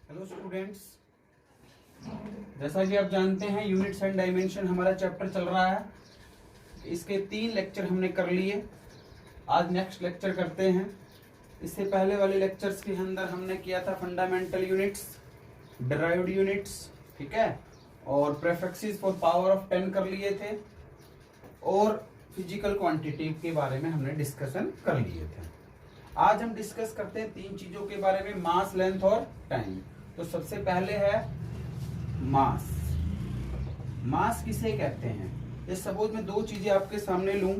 Hello students, जैसा कि आप जानते हैं यूनिट्स एंड डायमेंशन हमारा चैप्टर चल रहा है। इसके 3 लेक्चर हमने कर लिए। आज नेक्स्ट लेक्चर करते हैं। इससे पहले वाले लेक्चर्स के अंदर हमने किया था फंडामेंटल यूनिट्स, डिराइव्ड यूनिट्स, ठीक है, और प्रेफिक्सेस फॉर पावर ऑफ 10 कर लिए थे, और फिजिकल क्वांटिटी के बारे में हमने डिस्कशन कर लिए थे। आज हम डिस्कस करते हैं 3 चीजों के बारे में, मास, लेंथ और टाइम। तो सबसे पहले है मास। मास किसे कहते हैं? ये सपोज मैं 2 चीजें आपके सामने लूं।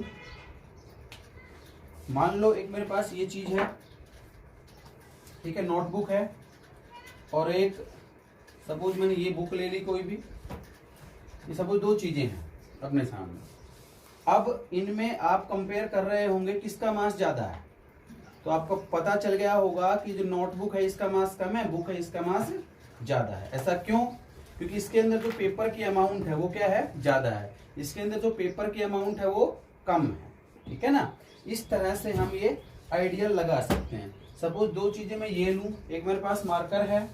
मान लो एक मेरे पास ये चीज है, ठीक है, नोटबुक है, और एक सपोज मैंने ये बुक ले ली कोई भी। ये सपोज 2 चीजें हैं अपने सामने। अब इनमें आप कंपेयर कर रहे होंगे किसका मास ज्यादा है। तो आपको पता चल गया होगा कि जो नोटबुक है इसका मास कम है, बुक है इसका मास ज्यादा है। ऐसा क्यों? क्योंकि इसके अंदर जो पेपर की अमाउंट है वो क्या है, ज्यादा है। इसके अंदर जो पेपर की अमाउंट है वो कम है, ठीक है ना। इस तरह से हम ये आइडियल लगा सकते हैं। सपोज 2 चीजें मैं ये लूं, एक मेरे पास मार्कर है,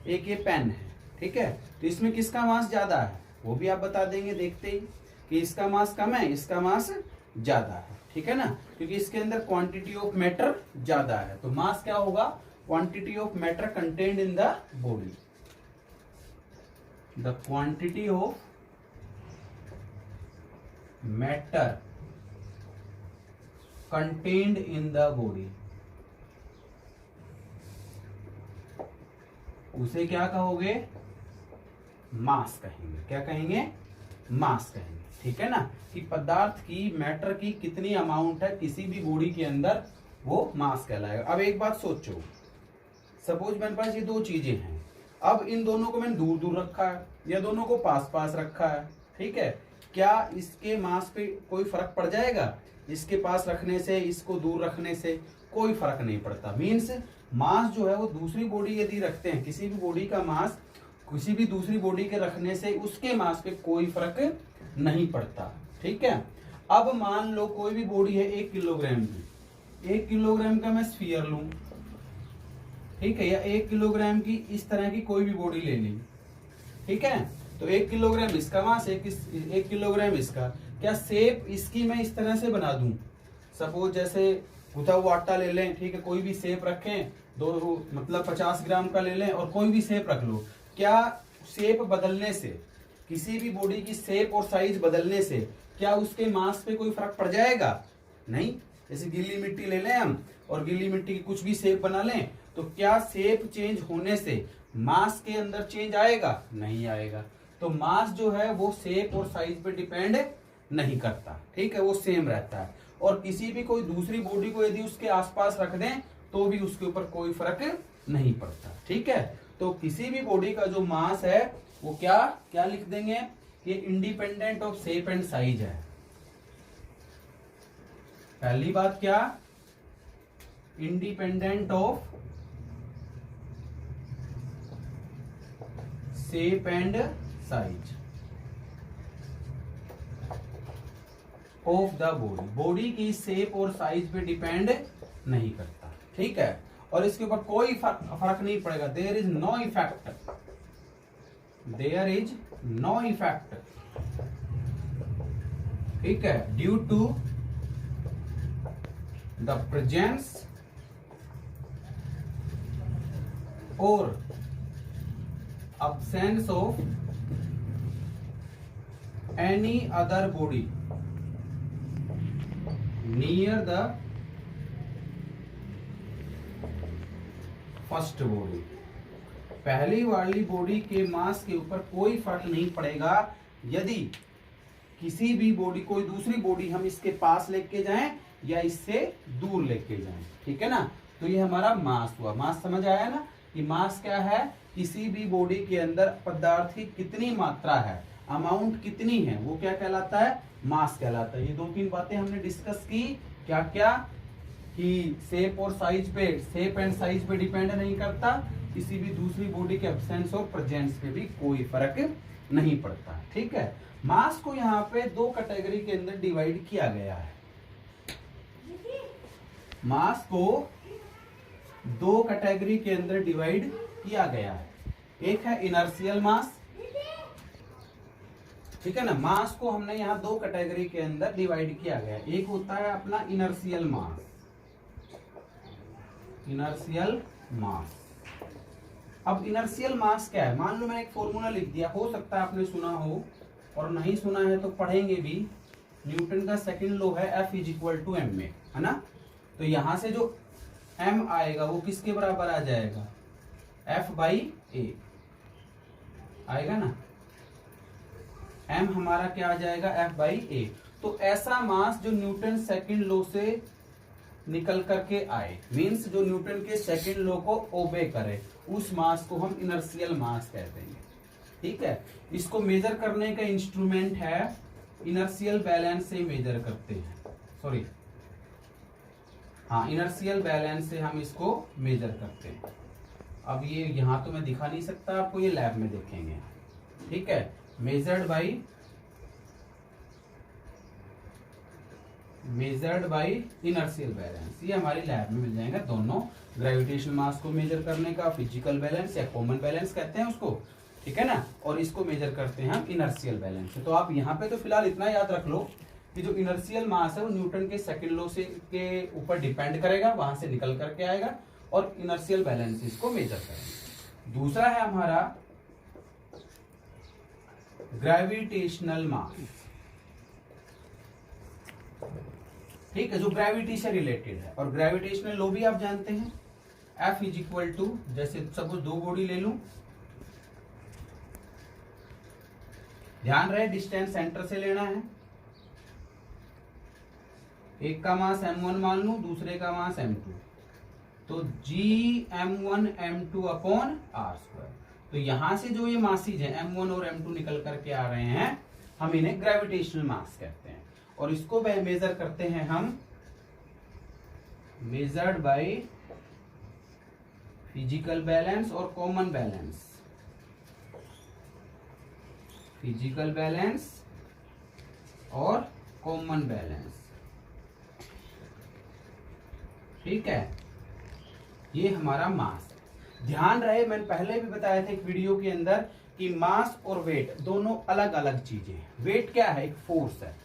एक ये पेन है, ठीक है। तो इसमें किसका मास ज्यादा है वो भी आप बता देंगे देखते ही कि इसका मास कम है, इसका मास ज्यादा है, ठीक है ना, क्योंकि इसके अंदर क्वांटिटी ऑफ मैटर ज्यादा है। तो मास क्या होगा? Quantity of matter contained in the body. The quantity of matter contained in the body, उसे क्या कहोगे? मास कहेंगे। क्या कहेंगे? मास कहेंगे, ठीक है ना, कि पदार्थ की, मैटर की कितनी अमाउंट है किसी भी बॉडी के अंदर, वो मास कहलाएगा। अब एक बात सोचो, सपोज मेरे पास ये 2 चीजें हैं। अब इन दोनों को मैंने दूर दूर रखा है या दोनों को पास पास रखा है, ठीक है। क्या इसके मास पे कोई फर्क पड़ जाएगा? इसके पास रखने से, इसको दूर रखने से कोई फर्क नहीं पड़ता। मीन्स मास जो है वो दूसरी बॉडी यदि रखते हैं, किसी भी बॉडी का मास किसी भी दूसरी बॉडी के रखने से उसके मास पे कोई फर्क नहीं पड़ता, ठीक है। अब मान लो कोई भी बॉडी है 1 किलोग्राम की, 1 किलोग्राम का मैं स्फीयर लूं, ठीक है, या 1 किलोग्राम की इस तरह की कोई भी बॉडी ले ली, ठीक है। तो 1 किलोग्राम इसका मास, 1 किलोग्राम इसका। क्या शेप इसकी मैं इस तरह से बना दूं? सपोज जैसे गुथा हुआ आटा ले लें, ठीक है, कोई भी शेप रखें, मतलब 50 ग्राम का ले लें और कोई भी शेप रख लो। क्या शेप बदलने से, किसी भी बॉडी की शेप और साइज बदलने से क्या उसके मास पे कोई फर्क पड़ जाएगा? नहीं। जैसे गीली मिट्टी ले लें हम और गीली मिट्टी की कुछ भी शेप बना लें, तो क्या शेप चेंज होने से मास के अंदर चेंज आएगा? नहीं आएगा। तो मास जो है वो शेप और साइज पे डिपेंड नहीं करता, ठीक है, वो सेम रहता है। और किसी भी कोई दूसरी बॉडी को यदि उसके आसपास रख दें तो भी उसके ऊपर कोई फर्क नहीं पड़ता, ठीक है। तो किसी भी बॉडी का जो मास है वो क्या क्या लिख देंगे कि independent of shape and size है। पहली बात क्या? Independent of shape and size of the body. Body की शेप और साइज पे डिपेंड नहीं करता, ठीक है, और इसके ऊपर कोई फर्क नहीं पड़ेगा। There is no effect, there is no effect, ठीक है, ड्यू टू द प्रेजेंस और absence of any other body near the first body। पहली वाली बॉडी के मास के ऊपर कोई फर्क नहीं पड़ेगा यदि किसी भी बॉडी, कोई दूसरी बॉडी हम इसके पास लेके जाएं या इससे दूर लेके जाएं, ठीक है ना। तो ये हमारा मास हुआ। मास समझ आया ना कि मास क्या है? किसी भी बॉडी के अंदर पदार्थ की कितनी मात्रा है, अमाउंट कितनी है, वो क्या कहलाता है? मास कहलाता है। ये 2-3 बातें हमने डिस्कस की। क्या क्या? कि शेप और साइज पे, शेप एंड साइज पे डिपेंड नहीं करता, किसी भी दूसरी बॉडी के एब्सेंस और प्रेजेंस पे भी कोई फर्क नहीं पड़ता, ठीक है। मास को यहाँ पे 2 कैटेगरी के अंदर डिवाइड किया गया है। मास को 2 कैटेगरी के अंदर डिवाइड किया गया है। एक है इनर्शियल मास, ठीक है ना। मास को हमने यहाँ दो कैटेगरी के अंदर डिवाइड किया गया है। एक होता है अपना इनर्शियल मास, इनर्शियल मास। अब इनर्शियल मास क्या है, मान लो मैंने एक फॉर्मूला लिख दिया, हो सकता है आपने सुना हो और नहीं सुना है तो पढ़ेंगे भी। न्यूटन का सेकंड लॉ है F is equal to M A, है ना। तो यहां से जो m आएगा वो किसके बराबर आ जाएगा, F बाई ए आएगा ना। m हमारा क्या आ जाएगा, F बाई ए। तो ऐसा मास जो न्यूटन सेकंड लॉ से निकल करके आए, मींस जो न्यूटन के सेकंड लॉ को ओबे करे, उस मास को हम इनर्शियल मास कहते हैं, ठीक है। इसको मेजर करने का इंस्ट्रूमेंट है, इनर्शियल बैलेंस से मेजर करते हैं, सॉरी हाँ, इनर्शियल बैलेंस से हम इसको मेजर करते हैं। अब ये यहां तो मैं दिखा नहीं सकता आपको, ये लैब में देखेंगे, ठीक है। मेजर्ड बाई इनर्शियल बैलेंस, ये हमारी लैब में मिल जाएगा दोनों। ग्रेविटेशनल मास को मेजर करने का फिजिकल बैलेंस या कॉमन बैलेंस कहते हैं उसको, ठीक है ना। और इसको मेजर करते हैं हम इनर्शियल बैलेंस से। तो आप यहाँ पे तो फिलहाल इतना याद रख लो कि जो इनर्शियल मास है वो न्यूटन के सेकंड लॉ से के ऊपर डिपेंड करेगा, वहां से निकल करके आएगा, और इनर्शियल बैलेंस इसको मेजर करेंगे। दूसरा है हमारा ग्रेविटेशनल मास, ठीक है, जो ग्रेविटी से रिलेटेड है। और ग्रेविटेशनल लॉ भी आप जानते हैं, F इज इक्वल टू, जैसे सपोज दो बॉडी ले लूं, ध्यान रहे डिस्टेंस सेंटर से लेना है। एक का मास m1 मान लूं, दूसरे का मास m2, तो Gm1 m2 upon r square. तो यहां से जो ये मासेज है m1 और m2 निकल करके आ रहे हैं, हम इन्हें ग्रेविटेशनल मास कहते हैं। और इसको मेजर करते हैं हम, मेजर्ड बाय फिजिकल बैलेंस और कॉमन बैलेंस, फिजिकल बैलेंस और कॉमन बैलेंस, ठीक है। ये हमारा मास। ध्यान रहे मैंने पहले भी बताया था एक वीडियो के अंदर कि मास और वेट दोनों अलग अलग चीजें हैं। वेट क्या है, एक फोर्स है।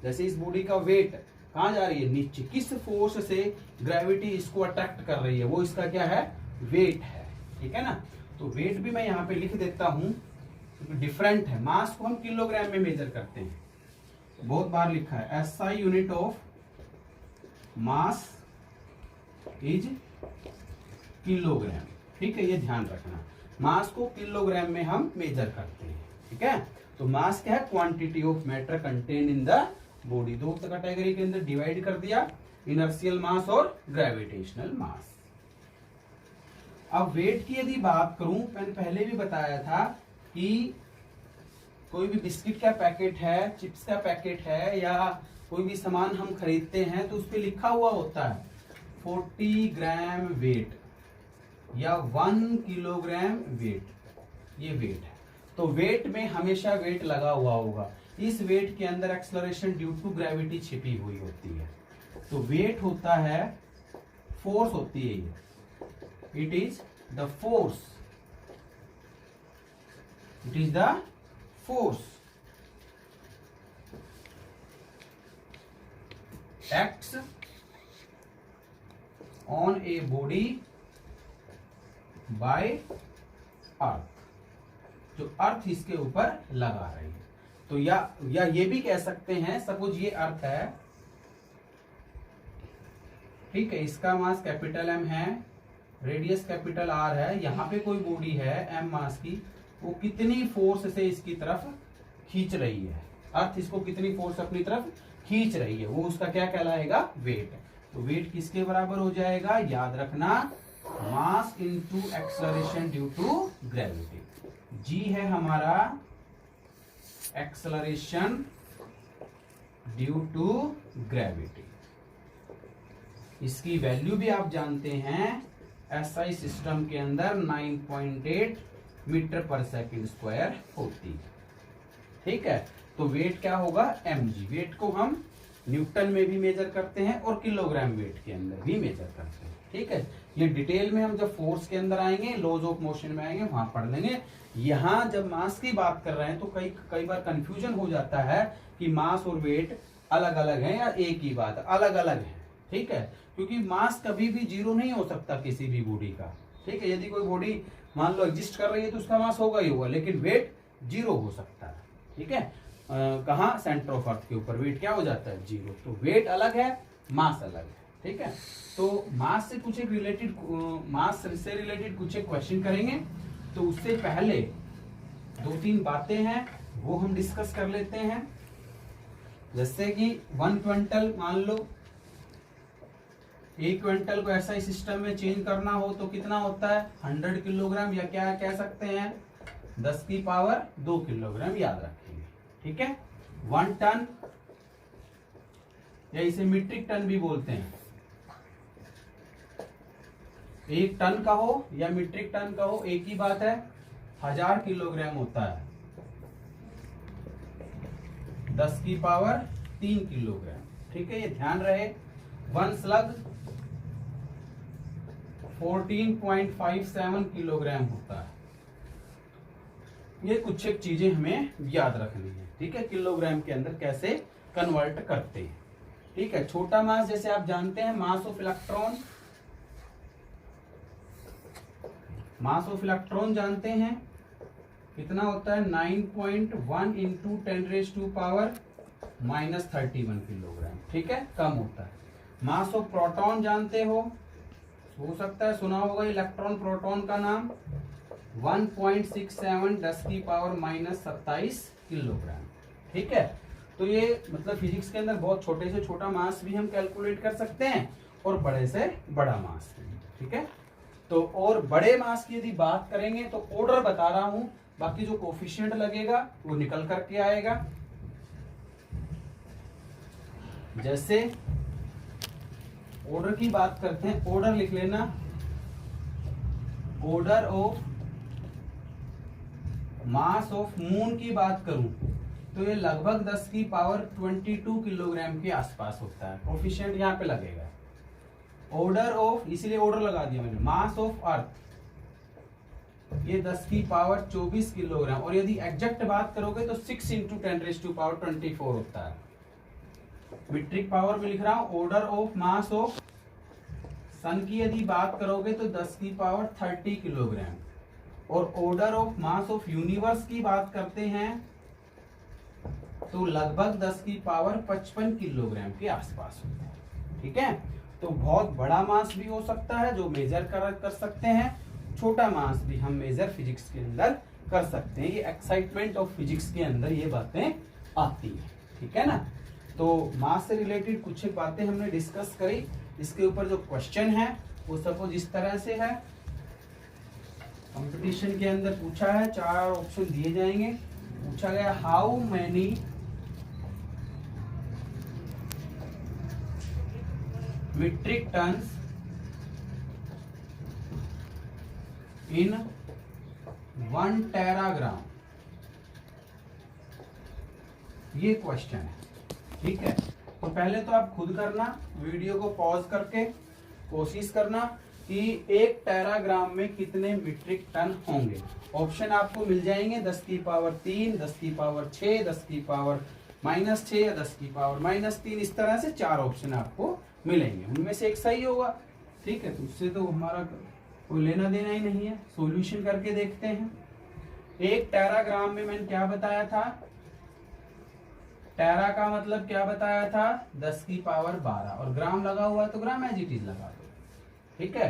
जैसे इस बॉडी का वेट कहां जा रही है, नीचे। किस फोर्स से ग्रेविटी इसको अट्रैक्ट कर रही है, वो इसका क्या है, वेट है, ठीक है ना। तो वेट भी मैं यहाँ पे लिख देता हूं, डिफरेंट है। मास को हम किलोग्राम में मेजर करते हैं, बहुत बार लिखा है, SI unit of mass is kilogram, ठीक है, ये ध्यान रखना। मास को किलोग्राम में हम मेजर करते हैं, ठीक है। तो मास क्या है, quantity of matter contain in the body. दो कैटेगरी के अंदर डिवाइड कर दिया, इनर्शियल मास और ग्रेविटेशनल मास। अब वेट की यदि बात करूं, मैंने पहले भी बताया था कि कोई भी बिस्किट का पैकेट है, चिप्स का पैकेट है, या कोई भी सामान हम खरीदते हैं तो उस पर लिखा हुआ होता है 40 ग्राम वेट या 1 किलोग्राम वेट, ये वेट है। तो वेट में हमेशा वेट लगा हुआ होगा। इस वेट के अंदर एक्सेलरेशन ड्यू टू ग्रेविटी छिपी हुई होती है। तो वेट होता है, फोर्स होती है ये, it is the force, it is the force acts on a body by earth, जो अर्थ इसके ऊपर लगा रही है। तो या ये भी कह सकते हैं, सपोज ये अर्थ है, ठीक है, इसका मास कैपिटल M है, रेडियस कैपिटल R है, यहाँ पे कोई बॉडी है M मास की, वो कितनी फोर्स से इसकी तरफ खींच रही है, अर्थ इसको कितनी फोर्स अपनी तरफ खींच रही है, वो उसका क्या कहलाएगा, वेट। तो वेट किसके बराबर हो जाएगा, याद रखना, mass into acceleration due to gravity. G है हमारा एक्सेलरेशन ड्यू टू ग्रेविटी। इसकी वैल्यू भी आप जानते हैं, SI सिस्टम के अंदर 9.8 मीटर पर सेकंड स्क्वायर होती है, ठीक है। तो वेट क्या होगा, mg। वेट को हम न्यूटन में भी मेजर करते हैं और किलोग्राम वेट के अंदर भी मेजर करते हैं, ठीक है। ये डिटेल में हम जब फोर्स के अंदर आएंगे, लॉज ऑफ मोशन में आएंगे, वहां पढ़ लेंगे। यहाँ जब मास की बात कर रहे हैं तो कई बार कंफ्यूजन हो जाता है कि मास और वेट अलग अलग है या एक ही बात, अलग अलग है। ठीक है, क्योंकि मास कभी भी जीरो नहीं हो सकता किसी भी बॉडी का। ठीक है, यदि कोई बॉडी मान लो एग्जिस्ट कर रही है तो उसका मास होगा ही होगा, लेकिन वेट जीरो हो सकता है। ठीक है, कहाँ, सेंटर ऑफ अर्थ के ऊपर वेट क्या हो जाता है, जीरो। तो वेट अलग है, मास अलग है। ठीक है, तो मास से कुछ एक रिलेटेड, मास से रिलेटेड कुछ एक क्वेश्चन करेंगे। तो उससे पहले 2-3 बातें हैं वो हम डिस्कस कर लेते हैं। जैसे कि 1 क्विंटल, मान लो 1 क्विंटल को ऐसा ही सिस्टम में चेंज करना हो तो कितना होता है, 100 किलोग्राम, या क्या कह सकते हैं 10 की पावर 2 किलोग्राम, याद रखेंगे। ठीक है, 1 टन, या इसे मीट्रिक टन भी बोलते हैं। 1 टन का हो या मीट्रिक टन का हो, एक ही बात है, 1000 किलोग्राम होता है 10 की पावर 3 किलोग्राम। ठीक है, ये ध्यान रहे। 1 स्लग 14.57 किलोग्राम होता है। ये कुछ एक चीजें हमें याद रखनी है। ठीक है, किलोग्राम के अंदर कैसे कन्वर्ट करते हैं। ठीक है, छोटा मास जैसे आप जानते हैं, mass of electron, mass of electron जानते हैं कितना होता है, 9.1 इंटू 10⁻⁻31 किलोग्राम। ठीक है, कम होता है। मास ऑफ प्रोटॉन जानते हो सकता है सुना होगा इलेक्ट्रॉन प्रोटॉन का नाम, 1.67 10⁻⁻27 किलोग्राम। ठीक है, तो ये मतलब फिजिक्स के अंदर बहुत छोटे से छोटा मास भी हम कैलकुलेट कर सकते हैं और बड़े से बड़ा मास भी। ठीक है, तो और बड़े मास की यदि बात करेंगे तो ऑर्डर बता रहा हूं, बाकी जो कोफिशिएंट लगेगा वो निकल करके आएगा। जैसे ऑर्डर की बात करते हैं, ऑर्डर लिख लेना, order of mass of moon की बात करूं तो ये लगभग 10 की पावर 22 किलोग्राम के आसपास होता है। कोफिशिएंट यहाँ पे लगेगा। ऑर्डर ऑफ, इसीलिए ऑर्डर लगा दिया मैंने, मास ऑफ अर्थ ये 10 की पावर 24 किलोग्राम, और यदि एग्जैक्ट बात करोगे तो 6 इंटू 10⁻24 होता है। मीट्रिक पावर में लिख रहा हूं। ऑर्डर ऑफ मास ऑफ सन की यदि बात करोगे तो 10 की पावर 30 किलोग्राम, और order of mass of universe की बात करते हैं तो लगभग 10 की पावर 55 किलोग्राम के आसपास होता है। ठीक है, तो बहुत बड़ा मास भी हो सकता है जो मेजर कर सकते हैं, छोटा मास भी हम मेजर फिजिक्स के अंदर कर सकते हैं। ये एक्साइटमेंट ऑफ फिजिक्स के अंदर ये बातें आती है। ठीक है ना, तो मास से रिलेटेड कुछ एक बातें हमने डिस्कस करी। इसके ऊपर जो क्वेश्चन है वो सपोज इस तरह से है, कंपटीशन के अंदर पूछा है, 4 ऑप्शन दिए जाएंगे। पूछा गया how many metric tons in 1 teragram, ये क्वेश्चन है। ठीक है, तो पहले तो आप खुद करना, वीडियो को पॉज करके कोशिश करना कि 1 टेराग्राम में कितने मीट्रिक टन होंगे। ऑप्शन आपको मिल जाएंगे 10 की पावर 3, 10 की पावर 6, 10 की पावर -6 या 10 की पावर -3, इस तरह से 4 ऑप्शन आपको मिलेंगे। उनमें से एक सही होगा। ठीक है, तो उससे तो हमारा कोई लेना देना ही नहीं है। सॉल्यूशन करके देखते हैं। 1 टेराग्राम में मैंने क्या बताया था, टेरा का मतलब क्या बताया था, 10 की पावर 12, और ग्राम लगा हुआ है तो ग्राम एज इट इज लगा दो। ठीक है,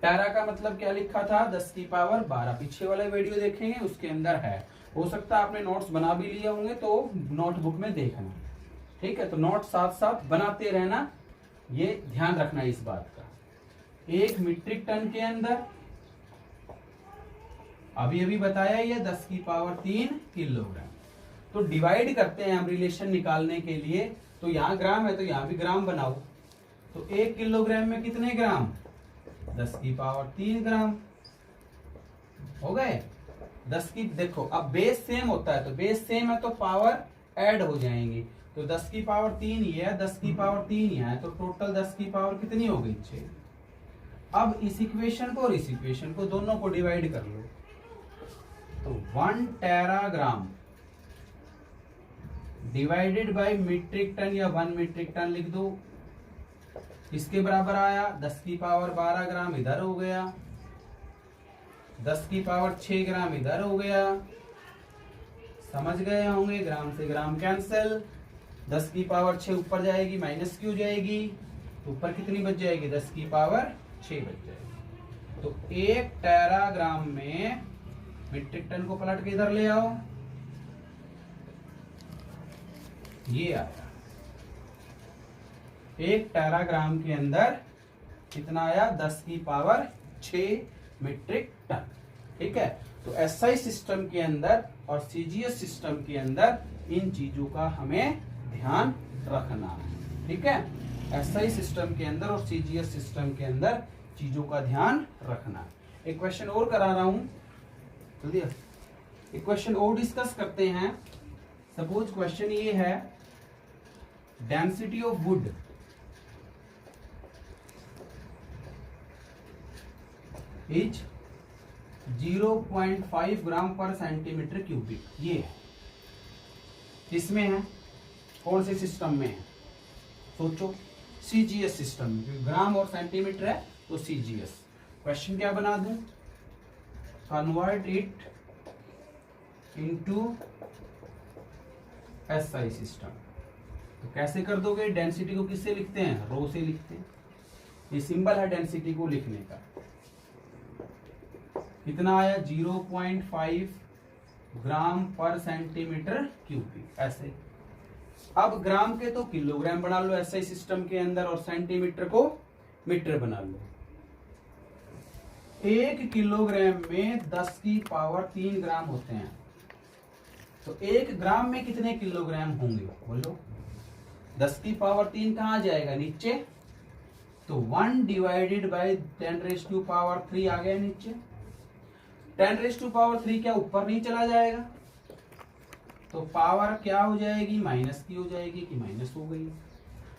टेरा का मतलब क्या लिखा था, 10 की पावर 12। पीछे वाला वीडियो देखेंगे उसके अंदर है। हो सकता है आपने नोट्स बना भी लिए होंगे तो नोटबुक में देखना। ठीक है, तो नोट साथ साथ बनाते रहना, ये ध्यान रखना इस बात का। 1 मीट्रिक टन के अंदर अभी अभी बताया ये 10 की पावर 3 किलोग्राम। तो डिवाइड करते हैं हम रिलेशन निकालने के लिए, तो यहाँ ग्राम है तो यहाँ भी ग्राम बनाओ। तो 1 किलोग्राम में कितने ग्राम, 10 की पावर 3 ग्राम हो गए। 10 की, देखो अब बेस सेम होता है तो बेस सेम है तो पावर ऐड हो जाएंगी। तो 10 की पावर 3 ये है, 10 की पावर 3 यहाँ है, तो टोटल 10 की पावर कितनी हो गई, 6। अब इस इक्वेशन को और इस इक्वेशन को दोनों को डिवाइड कर लो, तो 1 teragram divided by metric ton या 1 मीट्रिक टन लिख दो। इसके बराबर आया 10 की पावर 12 ग्राम इधर हो गया, 10 की पावर 6 ग्राम इधर हो गया। समझ गए होंगे, ग्राम से ग्राम कैंसिल, 10 की पावर 6 ऊपर जाएगी, माइनस क्यों जाएगी, तो ऊपर कितनी बच जाएगी, 10 की पावर 6 बच जाएगी। तो 1 टेराग्राम में, मीट्रिक टन को पलट के इधर ले आओ, ये आया 1 टेराग्राम के अंदर कितना आया, 10 की पावर 6 मीट्रिक टन। ठीक है, तो एसआई सिस्टम के अंदर और सीजीएस सिस्टम के अंदर इन चीजों का हमें ध्यान रखना है। ठीक है, एसआई सिस्टम के अंदर और सीजीएस सिस्टम के अंदर चीजों का ध्यान रखना। एक क्वेश्चन और करा रहा हूं, जल्दी एक क्वेश्चन और डिस्कस करते हैं। सपोज क्वेश्चन ये है, डेंसिटी ऑफ वुड इज 0.5 ग्राम पर सेंटीमीटर क्यूबिक। ये है, किसमें है, कौन से सिस्टम में है, सोचो, सीजीएस सिस्टम में। ग्राम और सेंटीमीटर है तो सीजीएस। क्वेश्चन क्या बना दूं, convert it into SI system. तो कैसे कर दोगे, डेंसिटी को किससे लिखते हैं, रो से लिखते हैं। ये सिंबल है डेंसिटी को लिखने का। कितना आया, 0.5 ग्राम पर सेंटीमीटर क्यूबिक, ऐसे। अब ग्राम के तो किलोग्राम बना लो एसआई सिस्टम के अंदर, और सेंटीमीटर को मीटर बना लो। 1 किलोग्राम में 10 की पावर 3 ग्राम होते हैं, तो 1 ग्राम में कितने किलोग्राम होंगे, बोलो। 10 की पावर 3 कहां जाएगा, नीचे, तो 1 डिवाइडेड बाई 10⁻³ आ गया नीचे। 10⁻³ क्या ऊपर नहीं चला जाएगा, तो पावर क्या हो जाएगी, माइनस की हो जाएगी, कि माइनस हो गई।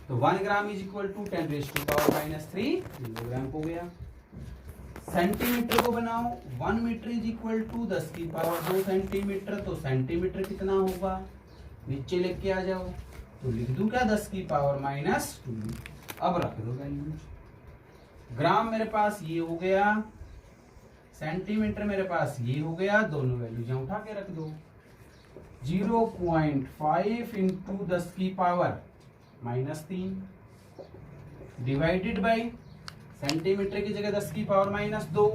तो 1 gram is equal to 10⁻³ kilogram हो गया। सेंटीमीटर को बनाओ, 1 मीटर इज इक्वल टू 10 की पावर 2 सेंटीमीटर। तो सेंटीमीटर कितना होगा, नीचे लेके आ जाओ, तो लिख दूं क्या, 10 की पावर -2। अब रख दो वैल्यूज। ग्राम मेरे पास ये हो गया, सेंटीमीटर मेरे पास ये हो गया, दोनों वैल्यूज यहां उठा के रख दो। 0.5 इंटू 10 की पावर -3 डिवाइडेड बाई सेंटीमीटर की जगह 10 की पावर -2,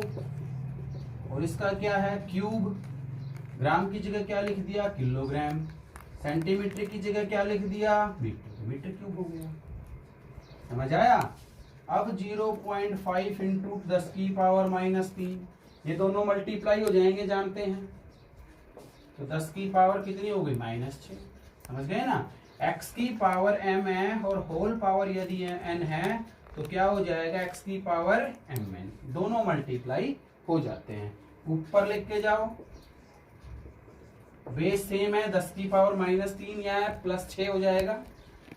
और इसका क्या है, क्यूब। ग्राम की जगह क्या लिख दिया, किलोग्राम। सेंटीमीटर की जगह क्या लिख दिया, मीटर, मीटर क्यूब हो गया। समझ आया। अब 0.5 इंटू 10 की पावर -3, ये दोनों मल्टीप्लाई हो जाएंगे, जानते हैं। तो 10 की पावर कितनी हो गई, -6। समझ गए ना। x की पावर m है और होल पावर यदि n है तो क्या हो जाएगा, x की पावर mn। दोनों मल्टीप्लाई हो जाते हैं। ऊपर लिख के जाओ, बेस सेम है, 10 की पावर -3 या +6 हो जाएगा।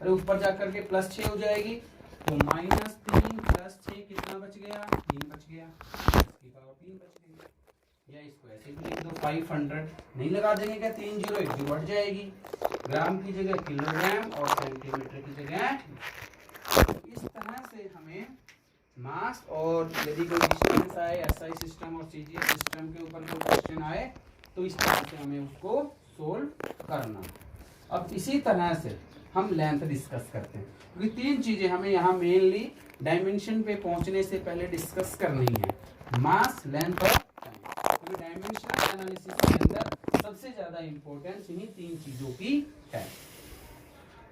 अरे ऊपर जाकर के +6 हो जाएगी, तो -3 + 6 कितना बच गया, 3 बच गया। 10 की पावर 3 बच गई। या इसको ऐसे भी लिख दो, 500 नहीं लगा देंगे क्या, 3 0 1 0 हट जाएगी। ग्राम की जगह किलोग्राम और सेंटीमीटर की जगह। इस तरह से हमें मास, और यदि कोई डिस्टेंस आए एसआई सिस्टम और सीजीएस सिस्टम के ऊपर कोई क्वेश्चन आए तो इस तरह से हमें उसको सोल्व करना। अब इसी तरह से हम लेंथ डिस्कस करते हैं, क्योंकि 3 चीजें हमें यहाँ मेनली डायमेंशन पे पहुंचने से पहले डिस्कस करनी है, मास, लेंथ और टाइम। क्योंकि डायमेंशनल एनालिसिस के अंदर सबसे ज्यादा इंपॉर्टेंस इन्हीं 3 चीजों की है।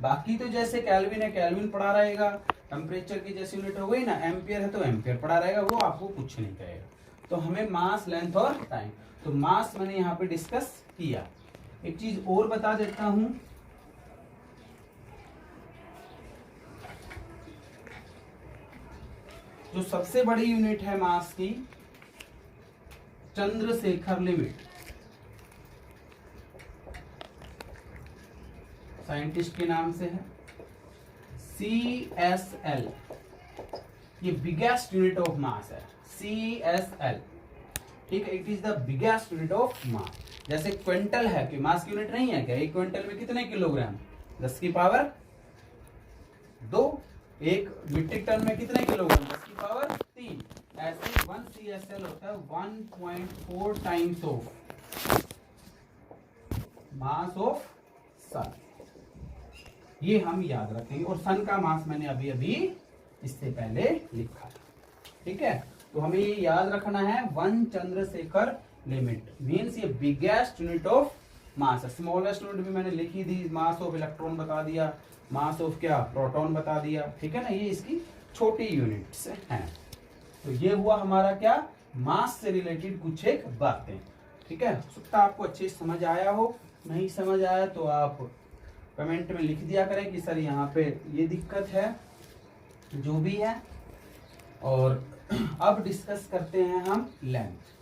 बाकी तो जैसे केल्विन है, केल्विन पढ़ा रहेगा। टेम्परेचर की जैसी यूनिट हो गई ना, एम्पियर है तो एम्पियर पढ़ा रहेगा, वो आपको कुछ नहीं कहेगा। तो हमें मास, लेंथ और टाइम। तो मास मैंने यहाँ पे डिस्कस किया। एक चीज और बता देता हूं, जो सबसे बड़ी यूनिट है मास की, चंद्रशेखर लिमिट, साइंटिस्ट के नाम से है, CSL। ये बिगेस्ट यूनिट ऑफ मास है, CSL। ठीक है, it is the biggest unit of mass. जैसे क्विंटल है कि मास की यूनिट नहीं है क्या, एक क्विंटल में कितने किलोग्राम, 10 की पावर 2। एक मीट्रिक टन में कितने किलोग्राम, 10 की पावर 3। ऐसे 1 CSL होता है 1.4 टाइम्स ऑफ मास ऑफ सन। ये हम याद रखेंगे। और सन का मास मैंने अभी अभी इससे पहले लिखा था। ठीक है, तो हमें ये याद रखना है, 1 चंद्रशेखर लिमिट मीन्स ये बिगेस्ट यूनिट ऑफ मास है। स्मॉलेस्ट यूनिट भी मैंने लिखी थी, मास ऑफ इलेक्ट्रॉन बता दिया, मास ऑफ क्या, प्रोटॉन बता दिया। ठीक है ना, ये इसकी छोटी यूनिट्स हैं। तो ये हुआ हमारा क्या, मास से रिलेटेड कुछ एक बातें। ठीक है, हो सकता है आपको अच्छे समझ आया हो, नहीं समझ आया तो आप कमेंट में लिख दिया करें कि सर यहाँ पे ये दिक्कत है, जो भी है। और अब डिस्कस करते हैं हम लेंथ।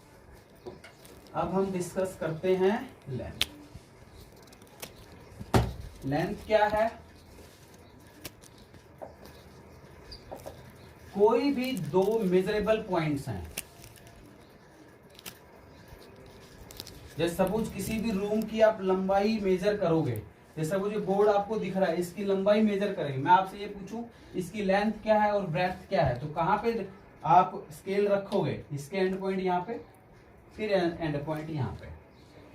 अब हम डिस्कस करते हैं लेंथ। लेंथ क्या है, कोई भी दो मेजरेबल पॉइंट्स हैं। जैसे सपोज किसी भी रूम की आप लंबाई मेजर करोगे, जैसे वो जो बोर्ड आपको दिख रहा है इसकी लंबाई मेजर करेंगे, मैं आपसे ये पूछूं इसकी लेंथ क्या है और ब्रेड्थ क्या है, तो कहां पे आप स्केल रखोगे, इसके एंड पॉइंट यहाँ पे, फिर एंड पॉइंट यहाँ पे,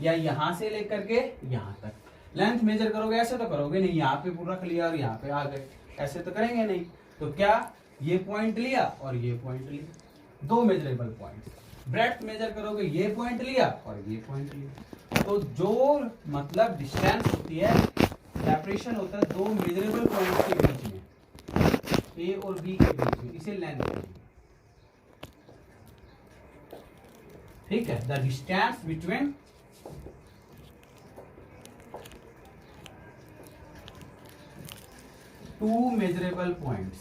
या यहां से लेकर के यहां तक लेंथ मेजर करोगे। ऐसे तो करोगे नहीं, यहाँ पे पूरा रख लिया और यहाँ पे आ गए, ऐसे तो करेंगे नहीं। तो क्या, ये पॉइंट लिया और ये पॉइंट लिया, दो मेजरेबल पॉइंट। ब्रेड्थ मेजर करोगे, ये पॉइंट लिया और ये पॉइंट लिया। तो जो मतलब डिस्टेंस होती है, सेपरेशन होता है दो मेजरेबल पॉइंट के बीच में, ए और बी के बीच में, इसे लेंथ कहते हैं। ठीक है, the distance between two measurable points,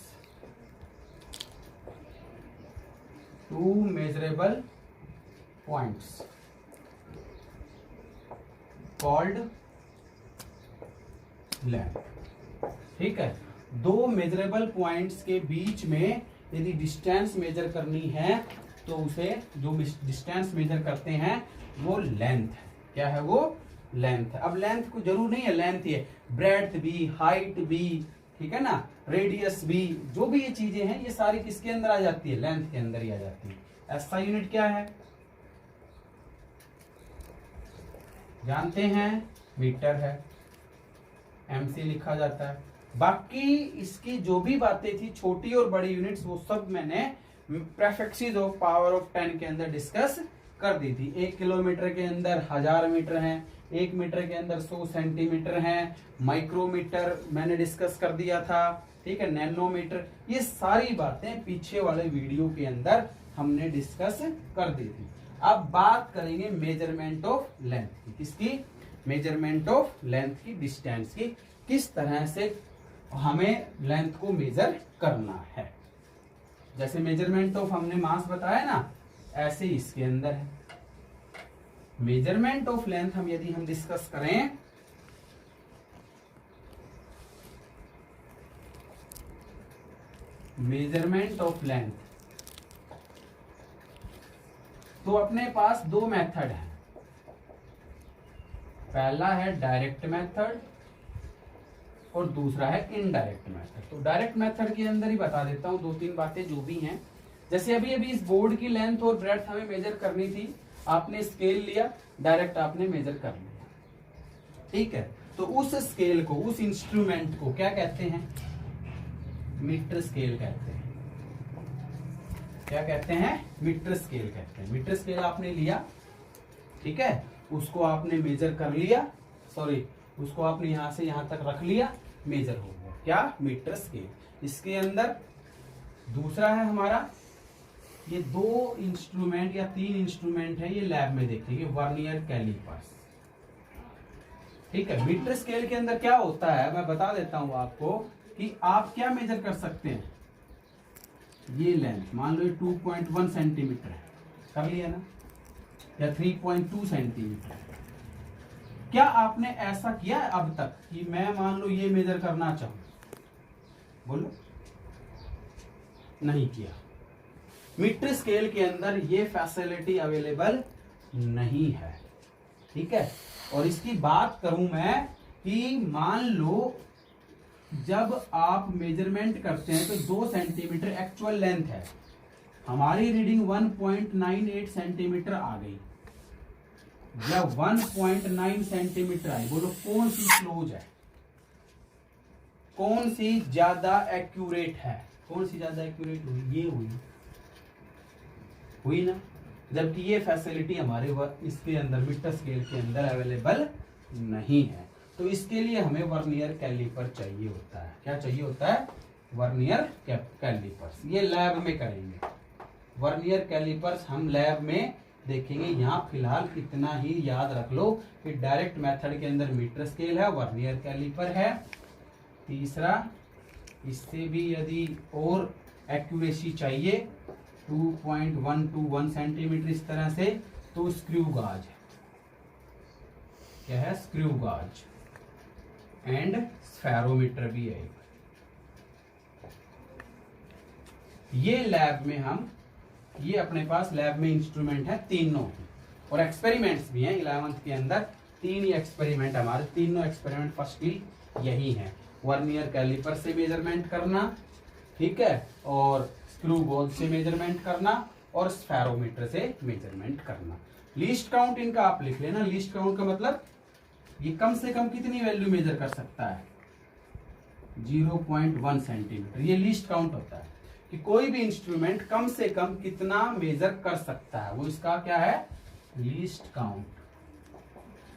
two measurable points called length. ठीक है, दो मेजरेबल पॉइंट्स के बीच में यदि डिस्टेंस मेजर करनी है तो उसे जो डिस्टेंस मेजर करते हैं वो लेंथ है। क्या है वो, लेंथ है। अब लेंथ को जरूर नहीं है लेंथ ही है, ब्रेड्थ भी, हाइट भी, ठीक है ना, रेडियस भी, जो भी ये चीजें हैं ये सारी किसके अंदर आ जाती है, लेंथ के अंदर ही आ जाती है। ऐसा यूनिट क्या है, जानते हैं, मीटर है, MC लिखा जाता है। बाकी इसकी जो भी बातें थी छोटी और बड़ी यूनिट्स, वो सब मैंने प्रेफिक्सेस ऑफ पावर ऑफ 10 के अंदर डिस्कस कर दी थी। 1 किलोमीटर के अंदर 1000 मीटर हैं, 1 मीटर के अंदर 100 सेंटीमीटर हैं, माइक्रोमीटर मैंने डिस्कस कर दिया था। ठीक है, नैनोमीटर, ये सारी बातें पीछे वाले वीडियो के अंदर हमने डिस्कस कर दी थी। अब बात करेंगे मेजरमेंट ऑफ लेंथ की, किसकी, मेजरमेंट ऑफ लेंथ की, डिस्टेंस की, किस तरह से हमें लेंथ को मेजर करना है। जैसे मेजरमेंट ऑफ हमने मास बताया ना, ऐसे ही इसके अंदर है। मेजरमेंट ऑफ लेंथ हम यदि हम डिस्कस करें, मेजरमेंट ऑफ लेंथ, तो अपने पास दो मेथड है। पहला है डायरेक्ट मेथड और दूसरा है इनडायरेक्ट मेथड। तो डायरेक्ट मेथड के अंदर ही बता देता हूं 2-3 बातें जो भी हैं। जैसे अभी अभी इस बोर्ड की लेंथ और ब्रेड्थ हमें मेजर करनी थी, आपने स्केल लिया, डायरेक्ट आपने मेजर कर लिया। ठीक है, तो उस स्केल को, उस इंस्ट्रूमेंट को क्या कहते हैं, मीटर स्केल कहते हैं। क्या कहते हैं, मीटर स्केल कहते हैं। मीटर स्केल आपने लिया, ठीक है, उसको आपने मेजर कर लिया, सॉरी उसको आपने यहां से यहां तक रख लिया, मेजर हो गया, क्या, मीटर स्केल। इसके अंदर दूसरा है हमारा, ये 2 इंस्ट्रूमेंट या 3 इंस्ट्रूमेंट है, ये लैब में देखेंगे, वर्नियर कैलिपर्स। ठीक है, मीटर स्केल के अंदर क्या होता है मैं बता देता हूं आपको कि आप क्या मेजर कर सकते हैं। ये लेंथ मान लो ये 2.1 सेंटीमीटर है, कर लिया ना, या 3.2 सेंटीमीटर है। क्या आपने ऐसा किया है अब तक कि मैं मान लो ये मेजर करना चाहूं, बोलो, नहीं किया। मीटर स्केल के अंदर ये फैसिलिटी अवेलेबल नहीं है, ठीक है। और इसकी बात करूं मैं कि मान लो जब आप मेजरमेंट करते हैं तो 2 सेंटीमीटर एक्चुअल लेंथ है, हमारी रीडिंग 1.98 सेंटीमीटर आ गई। जब 1.9 सेंटीमीटर आई, बोलो कौन सी क्लोज है, कौन सी ज्यादा एक्यूरेट है, कौन सी ज्यादा एक्यूरेट हुई? ये हुई ना। जबकि ये फैसिलिटी हमारे इसके अंदर मीटर स्केल के अंदर अवेलेबल नहीं है। तो इसके लिए हमें वर्नियर कैलिपर चाहिए होता है। क्या चाहिए होता है? Vernier callipers. ये लैब में करेंगे। वर्नियर कैलिपर्स हम लैब में देखेंगे। यहाँ फिलहाल इतना ही याद रख लो कि डायरेक्ट मेथड के अंदर मीटर स्केल है, वर्नियर कैलिपर है। तीसरा, इससे भी यदि और एक्यूरेसी चाहिए 2.121 सेंटीमीटर इस तरह से, तो स्क्रू गाज है। क्या है? स्क्रू गाज एंड स्फेरोमीटर भी है। ये लैब में हम, ये अपने पास लैब में इंस्ट्रूमेंट है तीनों, और एक्सपेरिमेंट्स भी हैं 11th के अंदर। 3 ही एक्सपेरिमेंट हमारे, तीनों एक्सपेरिमेंट फर्स्ट ही यही है। वर्नियर कैलिपर से मेजरमेंट करना, ठीक है, और स्क्रू गेज से मेजरमेंट करना, और स्फेरोमीटर से मेजरमेंट करना। लीस्ट काउंट इनका आप लिख लेना। लीस्ट काउंट का मतलब ये कम से कम कितनी वैल्यू मेजर कर सकता है? 0.1 सेंटीमीटर। ये लीस्ट काउंट होता है कि कोई भी इंस्ट्रूमेंट कम से कम कितना मेजर कर सकता है, वो इसका क्या है? Least count.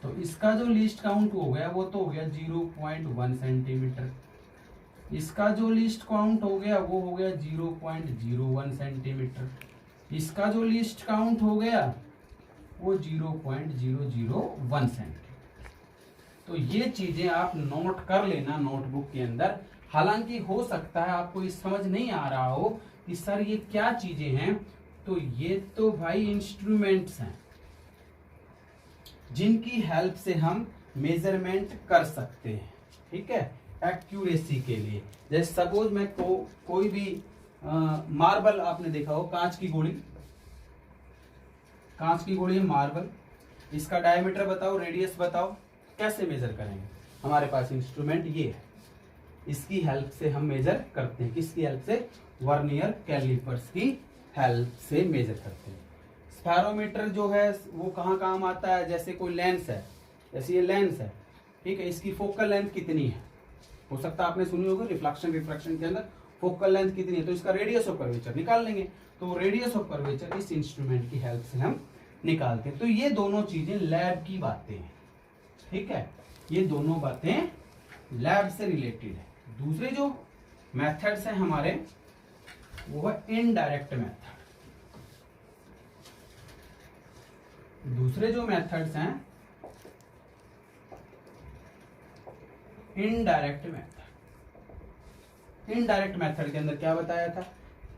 तो इसका जो लीस्ट काउंट हो गया वो तो हो गया 0.1 सेंटीमीटर। इसका जो लीस्ट काउंट हो गया वो हो गया 0.01 सेंटीमीटर। इसका जो लीस्ट काउंट हो गया वो 0.001 सेंटीमीटर। तो ये चीजें आप नोट कर लेना नोटबुक के अंदर। हालांकि हो सकता है आपको ये समझ नहीं आ रहा हो कि सर ये क्या चीजें हैं। तो ये तो भाई इंस्ट्रूमेंट्स हैं जिनकी हेल्प से हम मेजरमेंट कर सकते हैं, ठीक है, एक्यूरेसी के लिए। जैसे सपोज मैं कोई भी मार्बल, आपने देखा हो कांच की गोली, कांच की गोली है मार्बल, इसका डायमीटर बताओ, रेडियस बताओ, कैसे मेजर करेंगे? हमारे पास इंस्ट्रूमेंट ये है, इसकी हेल्प से हम मेजर करते हैं। किसकी हेल्प से? वर्नियर कैलिपर्स की हेल्प से मेजर करते हैं। स्फेरोमीटर जो है वो कहाँ काम आता है? जैसे कोई लेंस है, जैसे ये लेंस है, ठीक है, इसकी फोकल लेंथ कितनी है? हो सकता है आपने सुनी होगी रिफ्लेक्शन रिफ्रैक्शन के अंदर फोकल लेंथ कितनी है, तो इसका रेडियस ऑफ कर्वेचर निकाल लेंगे। तो रेडियस ऑफ कर्वेचर इस इंस्ट्रूमेंट की हेल्प से हम निकालते हैं। तो ये दोनों चीजें लैब की बातें हैं, ठीक है, ये दोनों बातें लैब से रिलेटेड है। दूसरे जो मेथड्स हैं हमारे वो है इनडायरेक्ट मेथड। दूसरे जो मेथड्स हैं इनडायरेक्ट मेथड। इनडायरेक्ट मेथड के अंदर क्या बताया था?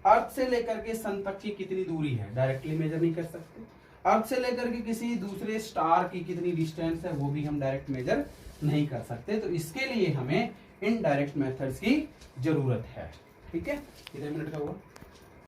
अर्थ से लेकर के सन तक की कितनी दूरी है डायरेक्टली मेजर नहीं कर सकते। अर्थ से लेकर के किसी दूसरे स्टार की कितनी डिस्टेंस है वो भी हम डायरेक्ट मेजर नहीं कर सकते। तो इसके लिए हमें इनडायरेक्ट मेथड्स की जरूरत है, ठीक है। कितने मिनट का हुआ?